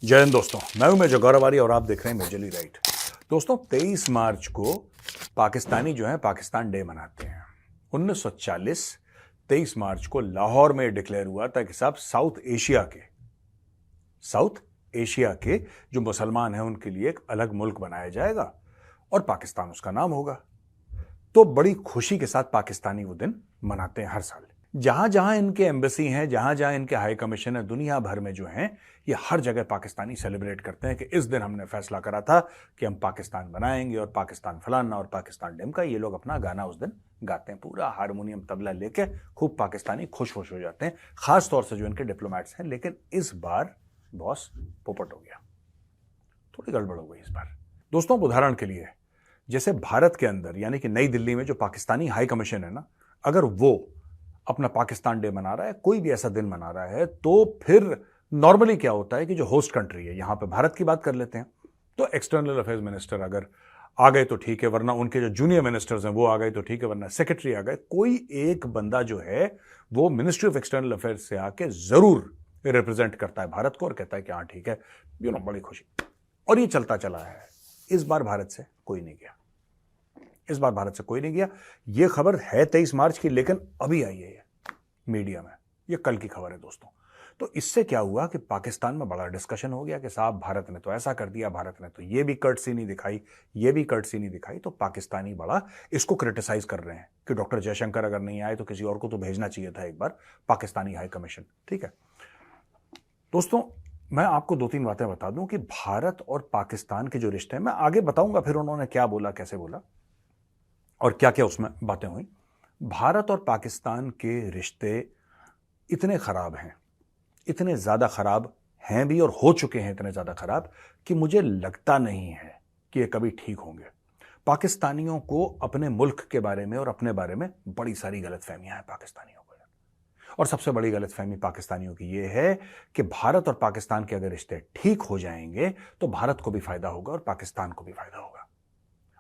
जय हिंद दोस्तों, मैं हूं मेजर गौरवारी और आप देख रहे हैं मेजरली राइट। दोस्तों 23 मार्च को पाकिस्तानी जो है पाकिस्तान डे मनाते हैं। 1940 23 मार्च को लाहौर में डिक्लेयर हुआ था कि साहब साउथ एशिया के जो मुसलमान हैं उनके लिए एक अलग मुल्क बनाया जाएगा और पाकिस्तान उसका नाम होगा। तो बड़ी खुशी के साथ पाकिस्तानी वो दिन मनाते हैं हर साल। जहां जहां इनके एम्बेसी हैं, जहां जहां इनके हाई कमीशन है दुनिया भर में जो हैं, ये हर जगह पाकिस्तानी सेलिब्रेट करते हैं कि इस दिन हमने फैसला करा था कि हम पाकिस्तान बनाएंगे और पाकिस्तान फलाना और पाकिस्तान ढिमका। ये लोग अपना गाना उस दिन गाते हैं, पूरा हारमोनियम तबला लेके खूब पाकिस्तानी खुश हो जाते हैं, खास तौर से जो इनके डिप्लोमेट्स हैं। लेकिन इस बार बॉस पोपट हो गया, थोड़ी गड़बड़ हो गई इस बार। दोस्तों उदाहरण के लिए, जैसे भारत के अंदर यानी कि नई दिल्ली में जो पाकिस्तानी हाई कमीशन है ना, अगर वो अपना पाकिस्तान डे मना रहा है, कोई भी ऐसा दिन मना रहा है, तो फिर नॉर्मली क्या होता है कि जो होस्ट कंट्री है, यहां पे भारत की बात कर लेते हैं, तो एक्सटर्नल अफेयर्स मिनिस्टर अगर आ गए तो ठीक है, वरना उनके जो जूनियर मिनिस्टर्स हैं वो आ गए तो ठीक है, वरना सेक्रेटरी आ गए, कोई एक बंदा जो है वो मिनिस्ट्री ऑफ एक्सटर्नल अफेयर्स से आके जरूर रिप्रेजेंट करता है भारत को और कहता है कि हाँ ठीक है, बड़ी खुशी। और ये चलता चला है। इस बार भारत से कोई नहीं गया। ये खबर है 23 मार्च की, लेकिन अभी आई है ये मीडिया में, ये कल की खबर है दोस्तों। तो इससे क्या हुआ कि पाकिस्तान में बड़ा डिस्कशन हो गया कि साहब भारत ने तो ऐसा कर दिया, भारत ने तो ये भी कर्टसी नहीं दिखाई। तो पाकिस्तानी बड़ा इसको क्रिटिसाइज कर रहे हैं कि डॉक्टर जयशंकर अगर नहीं आए तो किसी और को तो भेजना चाहिए था एक बार, पाकिस्तानी हाई कमीशन। ठीक है दोस्तों, मैं आपको 2-3 बातें बता दूं कि भारत और पाकिस्तान के जो रिश्ते हैं, मैं आगे बताऊंगा फिर उन्होंने क्या बोला, कैसे बोला और क्या क्या उसमें बातें हुई। भारत और पाकिस्तान के रिश्ते इतने खराब हैं, इतने ज्यादा खराब हैं भी और हो चुके हैं इतने ज्यादा खराब कि मुझे लगता नहीं है कि ये कभी ठीक होंगे। पाकिस्तानियों को अपने मुल्क के बारे में और अपने बारे में बड़ी सारी गलतफहमियां हैं पाकिस्तानियों को। और सबसे बड़ी गलतफहमी पाकिस्तानियों की यह है कि भारत और पाकिस्तान के अगर रिश्ते ठीक हो जाएंगे तो भारत को भी फायदा होगा और पाकिस्तान को भी फायदा होगा।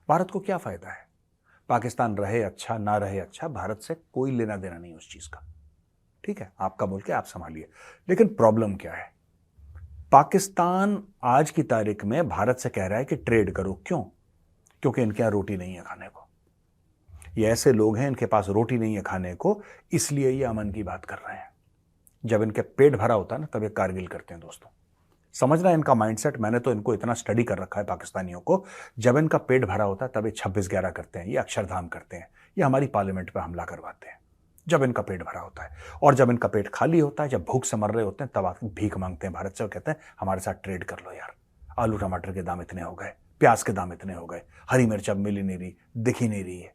भारत को क्या फायदा है? पाकिस्तान रहे अच्छा, ना रहे अच्छा, भारत से कोई लेना देना नहीं उस चीज का। ठीक है, आपका मुल्क है, आप संभालिए। लेकिन प्रॉब्लम क्या है? पाकिस्तान आज की तारीख में भारत से कह रहा है कि ट्रेड करो। क्यों? क्योंकि इनके यहां रोटी नहीं है खाने को। ये ऐसे लोग हैं, इनके पास रोटी नहीं है खाने को, इसलिए ये अमन की बात कर रहे हैं। जब इनके पेट भरा होता है ना, तब ये कारगिल करते हैं दोस्तों। समझना है इनका माइंडसेट। मैंने तो इनको इतना स्टडी कर रखा है पाकिस्तानियों को। जब इनका पेट भरा होता है तब ये 26/11 करते हैं, ये अक्षरधाम करते हैं, ये हमारी पार्लियामेंट पर हमला करवाते हैं जब इनका पेट भरा होता है। और जब इनका पेट खाली होता है, जब भूख से मर रहे होते हैं, तब आके भीख मांगते हैं भारत से और कहते हैं हमारे साथ ट्रेड कर लो यार, आलू टमाटर के दाम इतने हो गए, प्याज के दाम इतने हो गए, हरी मिर्च अब मिल ही नहीं रही, दिख ही नहीं रही है।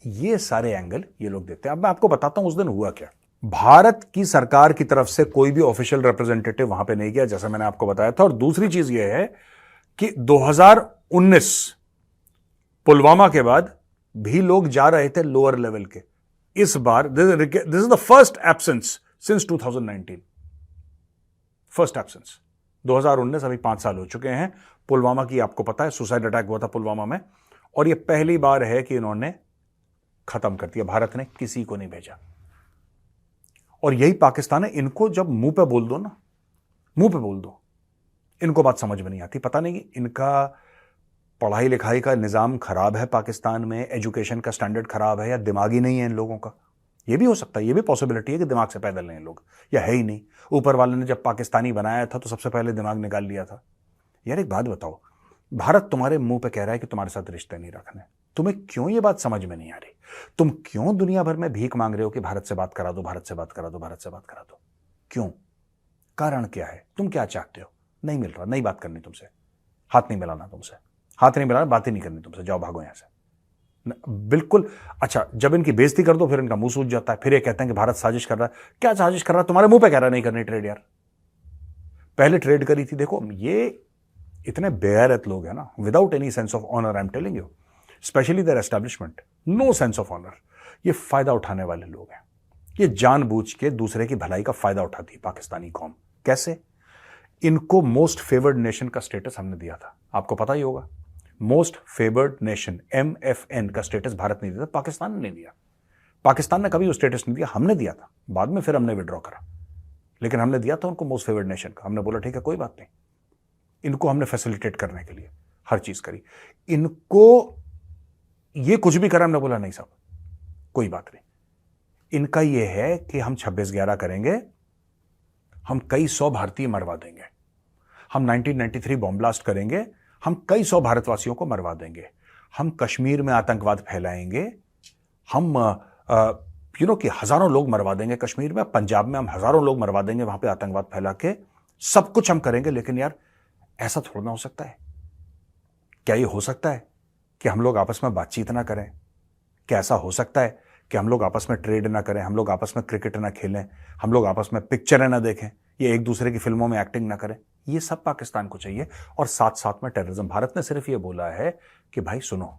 ये सारे एंगल ये लोग देते हैं। अब मैं आपको बताता हूं उस दिन हुआ क्या। भारत की सरकार की तरफ से कोई भी ऑफिशियल रिप्रेजेंटेटिव वहां पे नहीं गया, जैसा मैंने आपको बताया था। और दूसरी चीज यह है कि 2019 पुलवामा के बाद भी लोग जा रहे थे लोअर लेवल के। इस बार this is the first absence since 2019, first absence. 2019, अभी 5 साल हो चुके हैं पुलवामा की। आपको पता है सुसाइड अटैक हुआ था पुलवामा में, और यह पहली बार है कि इन्होंने खत्म कर दिया। भारत ने किसी को नहीं भेजा। और यही पाकिस्तान है। इनको जब मुंह पे बोल दो ना, मुंह पे बोल दो, इनको बात समझ में नहीं आती। पता नहीं इनका पढ़ाई लिखाई का निजाम खराब है पाकिस्तान में, एजुकेशन का स्टैंडर्ड खराब है, या दिमाग ही नहीं है इन लोगों का। यह भी हो सकता है, यह भी पॉसिबिलिटी है कि दिमाग से पैदल नहीं लोग, या है ही नहीं। ऊपर वाले ने जब पाकिस्तानी बनाया था तो सबसे पहले दिमाग निकाल लिया था। यार एक बात बताओ, भारत तुम्हारे मुंह पे कह रहा है कि तुम्हारे साथ रिश्ते नहीं रखने, तुम्हें क्यों यह बात समझ में नहीं आ रही? तुम क्यों दुनिया भर में भीख मांग रहे हो कि भारत से बात करा दो, भारत से बात करा दो, भारत से बात करा दो? क्यों? कारण क्या है? तुम क्या चाहते हो? नहीं मिल रहा, नहीं बात करनी तुमसे, हाथ नहीं मिलाना तुमसे, हाथ नहीं मिलाना, बात ही नहीं करनी तुमसे, जाओ भागो यहां से। बिल्कुल। अच्छा, जब इनकी बेइज्जती कर दो फिर इनका मुंह सूज जाता है। फिर ये कहते हैं कि भारत साजिश कर रहा है। क्या साजिश कर रहा है? तुम्हारे मुंह पे कह रहा है नहीं करनी ट्रेड। यार पहले ट्रेड करी थी। देखो ये इतने बेगैरत लोग हैं ना, without any sense of honour, I am telling you, specially their establishment, no sense of honour. ये फायदा उठाने वाले लोग हैं। ये जानबूझ के दूसरे की भलाई का फायदा उठाती है पाकिस्तानी कौम। कैसे? इनको मोस्ट फेवर्ड नेशन का स्टेटस हमने दिया था, आपको पता ही होगा। मोस्ट फेवर्ड नेशन MFN का स्टेटस भारत नहीं दिया था, पाकिस्तान ने नहीं दिया। पाकिस्तान ने कभी वो स्टेटस नहीं दिया, हमने दिया था। बाद में फिर हमने विड्रॉ करा, लेकिन हमने दिया था उनको मोस्ट फेवर्ड नेशन का। हमने बोला ठीक है कोई बात नहीं, इनको हमने फैसिलिटेट करने के लिए हर चीज करी। इनको ये कुछ भी करा, हमने बोला नहीं साहब कोई बात नहीं। इनका ये है कि हम 26/11 करेंगे, हम कई 100 भारतीय मरवा देंगे, हम 1993 बॉम्ब ब्लास्ट करेंगे, हम कई 100 भारतवासियों को मरवा देंगे, हम कश्मीर में आतंकवाद फैलाएंगे, हम कि हजारों लोग मरवा देंगे कश्मीर में, पंजाब में हम हजारों लोग मरवा देंगे वहां पे आतंकवाद फैला के, सब कुछ हम करेंगे। लेकिन यार ऐसा थोड़ा ना हो सकता है। क्या ये हो सकता है कि हम लोग आपस में बातचीत ना करें? क्या ऐसा हो सकता है कि हम लोग आपस में ट्रेड ना करें, हम लोग आपस में क्रिकेट ना खेलें, हम लोग आपस में पिक्चरें ना देखें, ये एक दूसरे की फिल्मों में एक्टिंग ना करें? ये सब पाकिस्तान को चाहिए। और साथ साथ में टेररिज्म। भारत ने सिर्फ ये बोला है कि भाई सुनो,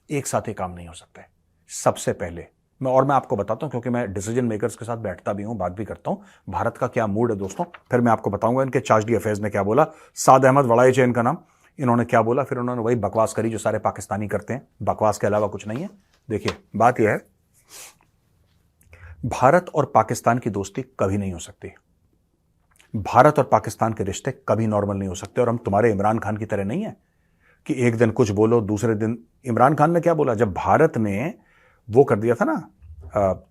एक साथ ये काम नहीं हो सकता है। सबसे पहले मैं आपको बताता हूं, क्योंकि मैं डिसीजन मेकर्स के साथ बैठता भी हूं, बात भी करता हूं, भारत का क्या मूड है दोस्तों, फिर मैं आपको बताऊंगा इनके चार्ज डी अफेयर्स ने क्या बोला। साद अहमद वड़ाइच है इनका नाम, इन्होंने क्या बोला, फिर उन्होंने वही बकवास करी जो सारे पाकिस्तानी करते हैं, बकवास के अलावा कुछ नहीं है। देखिए बात यह है, भारत और पाकिस्तान की दोस्ती कभी नहीं हो सकती, भारत और पाकिस्तान के रिश्ते कभी नॉर्मल नहीं हो सकते। और हम तुम्हारे इमरान खान की तरह नहीं है कि एक दिन कुछ बोलो दूसरे दिन। इमरान खान ने क्या बोला जब भारत ने वो कर दिया था ना,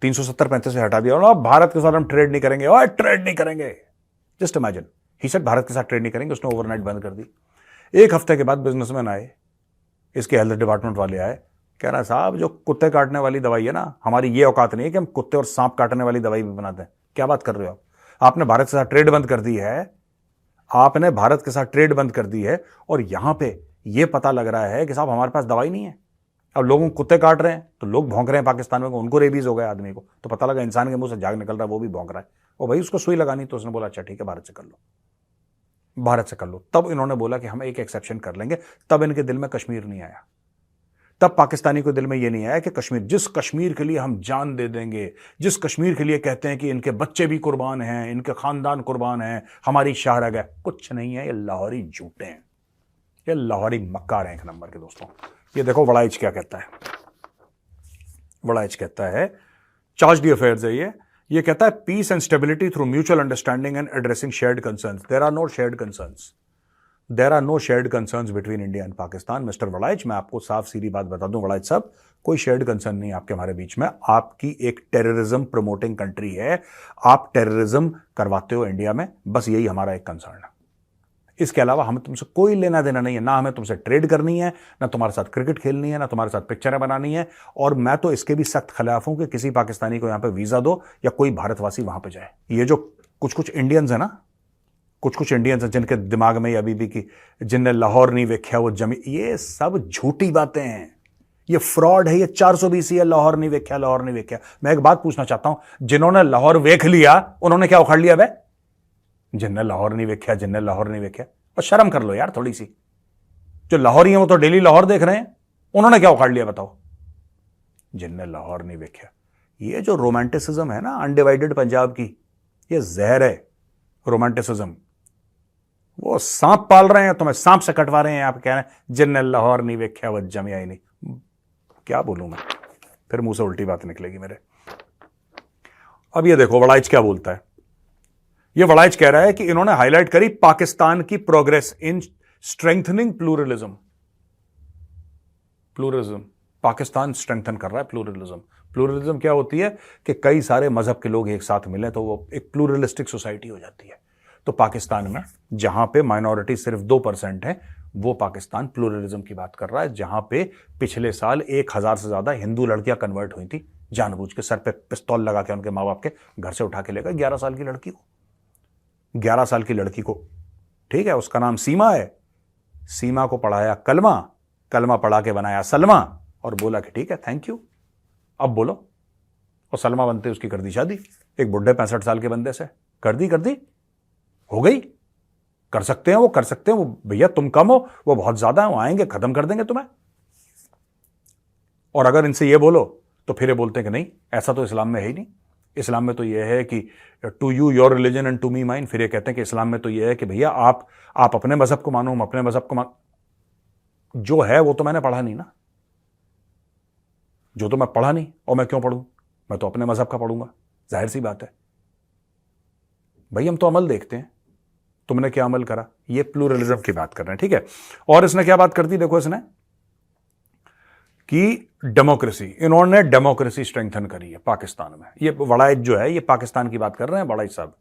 370-35 से हटा दिया, और भारत के साथ हम ट्रेड नहीं करेंगे, और ट्रेड नहीं करेंगे, just imagine, he said Bharat के साथ ट्रेड नहीं करेंगे, उसने ओवरनाइट बंद कर दी। एक हफ्ते के बाद बिजनेसमैन आए, इसके हेल्थ डिपार्टमेंट वाले आए, कह रहा साहब जो कुत्ते काटने वाली दवाई है ना, हमारी ये औकात नहीं है कि हम कुत्ते और सांप काटने वाली दवाई भी बनाते हैं। क्या बात कर रहे हो आप? आपने भारत के साथ ट्रेड बंद कर दी है, आपने भारत के साथ ट्रेड बंद कर दी है, और यहां पे यह पता लग रहा है कि साहब हमारे पास दवाई नहीं है। अब लोगों को कुत्ते काट रहे हैं तो लोग भौंक रहे हैं पाकिस्तान में, उनको रेबीज हो गया आदमी को, तो पता लगा इंसान के मुंह से झाग निकल रहा है, वो भी भौंक रहा है, और भाई उसको सुई लगानी, तो उसने बोला अच्छा ठीक है भारत से कर लो, भारत से कर लो। तब इन्होंने बोला कि हम एक एक्सेप्शन कर लेंगे। तब इनके दिल में कश्मीर नहीं आया, तब पाकिस्तानी को दिल में यह नहीं आया कि कश्मीर, जिस कश्मीर के लिए हम जान दे देंगे, जिस कश्मीर के लिए कहते हैं कि इनके बच्चे भी कुर्बान हैं, इनके खानदान कुर्बान हैं, हमारी शाहरग है, कुछ नहीं है, ये लाहौरी झूठे हैं, ये लाहौरी मक्कार हैं एक नंबर के दोस्तों। ये देखो वड़ाइच क्या कहता है, वड़ाइच कहता है, चार्ज डी अफेयर्स है ये कहता है peace and stability through mutual understanding and addressing shared concerns. There are no shared concerns, there are no shared concerns between India and Pakistan. Mister Waraich, मैं आपको साफ सीधी बात बता दूं वड़ाइच साहब, कोई शेयर्ड कंसर्न नहीं आपके हमारे बीच में। आपकी एक टेररिज्म प्रमोटिंग कंट्री है, आप टेररिज्म करवाते हो इंडिया में, बस यही हमारा एक कंसर्न है। इसके अलावा हमें तुमसे कोई लेना देना नहीं है, ना हमें तुमसे ट्रेड करनी है, ना तुम्हारे साथ क्रिकेट खेलनी है, ना तुम्हारे साथ पिक्चरें बनानी है। और मैं तो इसके भी सख्त खिलाफ हूं कि किसी पाकिस्तानी को यहां पे वीजा दो या कोई भारतवासी वहां पे जाए। ये जो कुछ इंडियंस है ना, कुछ इंडियंस हैं जिनके दिमाग में अभी भी कि जिनने लाहौर नहीं वेख्या वो जमी, ये सब झूठी बातें हैं, ये फ्रॉड है, ये 420 है, लाहौर नहीं वेख्या, लाहौर नहीं वेख्या। मैं एक बात पूछना चाहता हूं, जिन्होंने लाहौर वेख लिया उन्होंने क्या उखाड़ लिया? वे जिनने लाहौर नहीं वेख्या, जिनने लाहौर नहीं वेख्या, और शर्म कर लो यार थोड़ी सी। जो लाहौरी हैं वो तो डेली लाहौर देख रहे हैं, उन्होंने क्या उखाड़ लिया बताओ? जिनने लाहौर नहीं वेख्या। ये जो रोमांटिसिज्म है ना अनडिवाइडेड पंजाब की, ये जहर है रोमांटिसिज्म। वो सांप पाल रहे हैं, तुम्हें सांप से कटवा रहे हैं, आप कह रहे हैं जिनने लाहौर नहीं वेख्या वो जमिया ही नहीं। क्या बोलूं मैं, फिर मुंह से उल्टी बात निकलेगी मेरे। अब ये देखो वड़ाइच क्या बोलता है। ये वड़ाइच कह रहा है कि इन्होंने हाईलाइट करी पाकिस्तान की progress in strengthening pluralism. Pluralism Pakistan strengthen कर रहा है प्लूरलिज्म। प्लूरलिज्म क्या होती है कि कई सारे मजहब के लोग एक साथ मिले तो वो एक प्लूरलिस्टिक सोसाइटी हो जाती है। तो पाकिस्तान में जहां पे माइनॉरिटी सिर्फ 2% है, वो पाकिस्तान प्लूरलिज्म की बात कर रहा है। जहां पे पिछले साल 1000 से ज्यादा हिंदू लड़कियां कन्वर्ट हुई थी, जानबूझ के सर पे पिस्तौल लगा के उनके माँ बाप के घर से उठा के ले गए 11 साल की लड़की को, 11 साल की लड़की को, ठीक है, उसका नाम सीमा है। सीमा को पढ़ाया कलमा, कलमा पढ़ा के बनाया सलमा, और बोला कि ठीक है थैंक यू, अब बोलो। और सलमा बनते उसकी कर दी शादी एक बुढ़े 65 साल के बंदे से, कर दी हो गई। कर सकते हैं वो, कर सकते हैं वो, भैया तुम कम हो वो बहुत ज्यादा है, वो आएंगे खत्म कर देंगे तुम्हें। और अगर इनसे ये बोलो तो फिर ये बोलते हैं कि नहीं ऐसा तो इस्लाम में है ही नहीं, इस्लाम में तो यह है कि to you your religion and to me mine. फिर ये कहते हैं कि इस्लाम में तो यह है कि भैया आप अपने मजहब को मानो, हम अपने मजहब को मान। जो है वो तो मैंने पढ़ा नहीं ना, जो तो मैं पढ़ा नहीं, और मैं क्यों पढ़ूं, मैं तो अपने मजहब का पढ़ूंगा, जाहिर सी बात है भाई। हम तो अमल देखते हैं, तुमने क्या अमल करा? ये प्लूरलिज्म की बात कर रहे हैं, ठीक है। और इसने क्या बात कर दी, देखो इसने कि डेमोक्रेसी, इन्होंने डेमोक्रेसी स्ट्रेंथन करी है पाकिस्तान में। ये वड़ाइज जो है, ये पाकिस्तान की बात कर रहे हैं वड़ाइज साहब।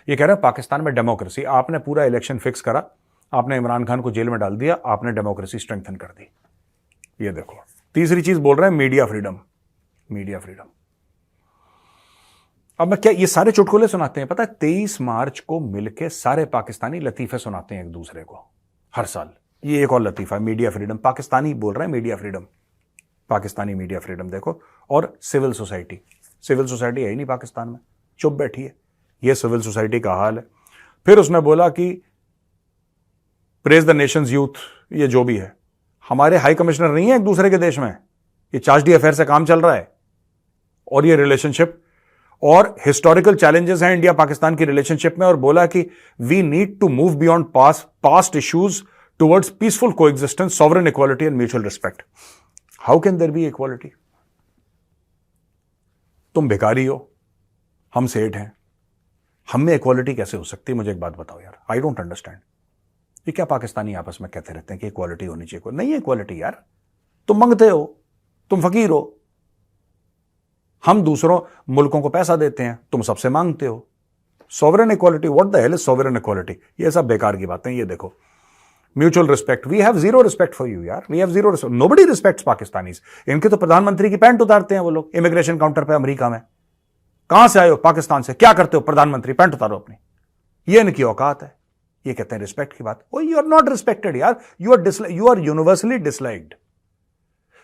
ये कह रहे हैं पाकिस्तान में डेमोक्रेसी, आपने पूरा इलेक्शन फिक्स करा, आपने इमरान खान को जेल में डाल दिया, आपने डेमोक्रेसी स्ट्रेंथन कर दी। ये देखो, तीसरी चीज बोल रहे हैं मीडिया फ्रीडम। मीडिया फ्रीडम, अब मैं क्या ये सारे चुटकुले सुनाते हैं? पता है 23 मार्च को मिलके सारे पाकिस्तानी लतीफे सुनाते हैं एक दूसरे को हर साल। ये एक और लतीफा, मीडिया फ्रीडम। पाकिस्तानी बोल रहे हैं media freedom, Pakistani media freedom. देखो, और सिविल सोसाइटी, सिविल सोसाइटी है ही नहीं पाकिस्तान में, चुप बैठी है। ये सिविल सोसाइटी का हाल है। फिर उसने बोला कि प्रेज द नेशंस यूथ, ये जो भी है, हमारे हाई कमिश्नर नहीं है एक दूसरे के देश में, ये चार्ज अफेयर से काम चल रहा है। और ये रिलेशनशिप और हिस्टोरिकल चैलेंजेस हैं इंडिया पाकिस्तान की रिलेशनशिप में। और बोला कि we need to move beyond past issues towards peaceful coexistence, sovereign equality and mutual respect. How can there be equality? तुम भिखारी हो, हम सेठ हैं, हम में इक्वालिटी कैसे हो सकती है? मुझे एक बात बताओ यार, आई डोंट अंडरस्टैंड। ये क्या पाकिस्तानी आपस में कहते रहते हैं कि इक्वालिटी होनी चाहिए? नहीं है इक्वालिटी यार, तुम मांगते हो, तुम फकीर हो, हम दूसरों मुल्कों को पैसा देते हैं, तुम सबसे मांगते हो। Sovereign equality, what the hell is sovereign equality? ये सब बेकार की बातें। ये देखो, mutual respect, we have zero respect for you यार, we have zero respect, nobody respects Pakistanis. इनके तो प्रधानमंत्री की पैंट उतारते हैं वो लोग इमिग्रेशन काउंटर पे अमेरिका में। कहां से आए हो? पाकिस्तान से। क्या करते हो? प्रधानमंत्री, पैंट उतारो अपनी। ये इनकी औकात है। ये कहते हैं रिस्पेक्ट की बात। ओ यू आर नॉट रिस्पेक्टेड यार, यू आर यूनिवर्सली डिसलाइक्ड।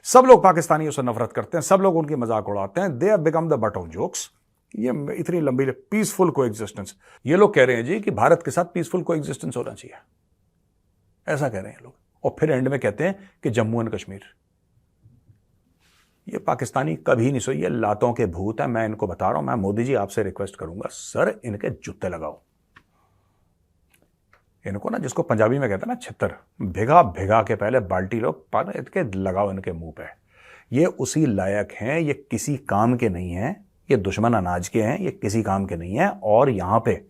सब लोग पाकिस्तानियों से नफरत करते हैं, सब लोग उनकी मजाक उड़ाते हैं। They have become the but of jokes. ये इतनी लंबी पीसफुल कोएग्जिस्टेंस, ये लोग कह रहे हैं जी कि भारत के साथ पीसफुल कोएग्जिस्टेंस होना चाहिए, ऐसा कह रहे हैं लोग। और फिर एंड में कहते हैं कि जम्मू एंड कश्मीर। ये पाकिस्तानी कभी नहीं सोई, ये लातों के भूत है। मैं इनको बता रहा हूं, मैं मोदी जी आपसे रिक्वेस्ट करूंगा, सर इनके जूते लगाओ। इनको ना, जिसको पंजाबी में कहते हैं ना छितर, भिगा भिगा के पहले बाल्टी लो, इनके लगाओ इनके मुंह पे। ये उसी लायक हैं, ये किसी काम के नहीं हैं, ये दुश्मन अनाज के हैं, ये किसी काम के नहीं हैं। और यहां पे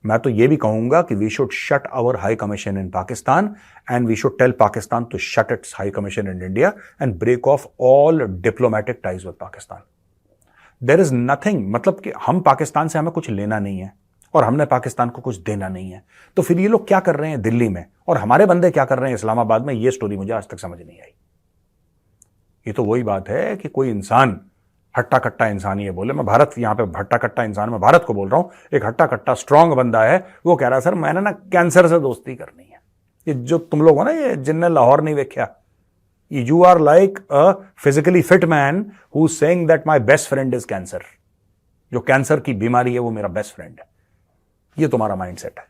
मैं तो ये भी कहूंगा कि we should shut our high commission in Pakistan and we should tell Pakistan to shut its high commission in India and break off all diplomatic ties with Pakistan. There is nothing, मतलब कि हम पाकिस्तान से, हमें कुछ लेना नहीं है और हमने पाकिस्तान को कुछ देना नहीं है। तो फिर ये लोग क्या कर रहे हैं दिल्ली में और हमारे बंदे क्या कर रहे हैं इस्लामाबाद में? ये स्टोरी मुझे आज तक समझ नहीं आई। ये तो वही बात है कि कोई इंसान हट्टा कट्टा इंसान ही है, बोले मैं भारत, यहां पे हट्टा कट्टा इंसान, मैं भारत को बोल रहा हूं, एक हट्टा कट्टा स्ट्रांग बंदा है, वो कह रहा है सर मैंने ना कैंसर से दोस्ती करनी है। ये जो तुम लोग हो ना, ये जिनने लाहौर नहीं देखा, you are like a physically fit man who is saying that my best friend is cancer. जो कैंसर की बीमारी है वो मेरा बेस्ट फ्रेंड है। ये तुम्हारा माइंडसेट है।